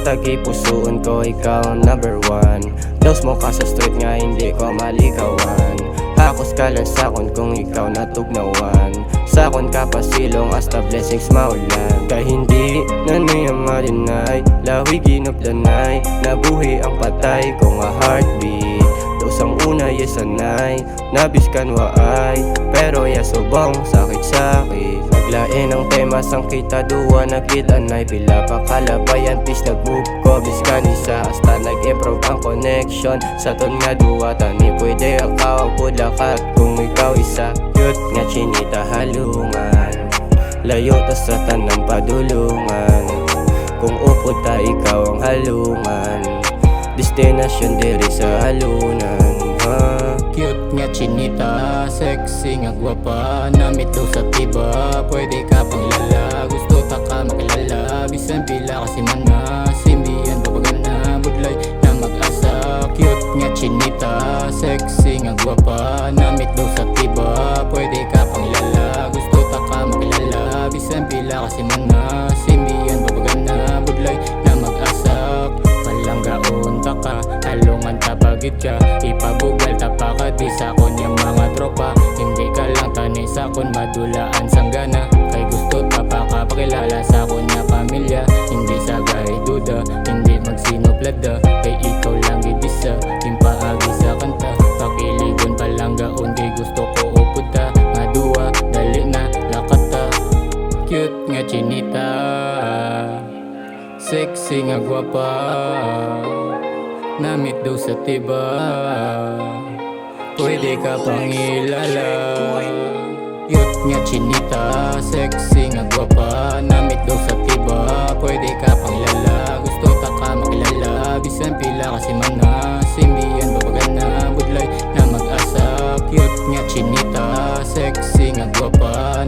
tagipusoon ko, ikaw ang number one. Close mo ka sa street nga hindi ko malikawan. Hakos ka lang sakon kung ikaw natugnawan. Sakon ka pasilong hasta blessings maulan. Kay hindi na niya marinay, lawi ginuplanay, nabuhi ang patay ko nga heartbeat. Dosang una yesanay, nabis kanwa ay, pero yasubong sakit-sakit. Naglain ang temas ang kita duwa nakita nay pila pa kalabayan pis nag-move ko biskan isa hasta nag-improve ang connection sa ton nga duwa tani pwede akaw ang pudlakat kung ikaw isa. Cute nga chinita halungan, layo ta sa tanang padulungan. Kung upod ta ikaw ang halungan, destinasyon diri sa halunan. Cute nga chinita, sexy nga gwapa, namit daw sa tiba, pwede ka pang lala. Gusto ta ka makilala, bisan pila kasi man na simbihan babagan na budlay na mag-asa. Cute nga chinita, sexy nga gwapa, namit daw sa tiba, pwede ka pang lala. Gusto ta ka makilala, bisan pila kasi man na simbihan babagan na budlay na mag-asa. Palanggaon ta ka, halungan ta bagit ka, ipabugal ta pa ka di sakon yung mga tropa. Hindi ka lang tani sakon, madulaan sanggana. Kay gusto ta pa ka pakilala sakon nga pamilya. Hindi sa gay duda, hindi magsinoplada, kay ikaw lang gidisa, impaagi sa kanta. Pakiligon palanggaon, kay gusto ko upod ta, nga duwa, dali na lakata. Cute nga chinita, sexy nga gwapa, namit daw sa tiba, pwede ka pang ilala. Cute nga chinita, sexy nga gwapa, namit daw sa tiba, pwede ka pang lala. Gusto ta ka makilala, bisan pila kasi man na simbihan babagan na budlay na mag-asa. Cute nga chinita, sexy nga gwapa,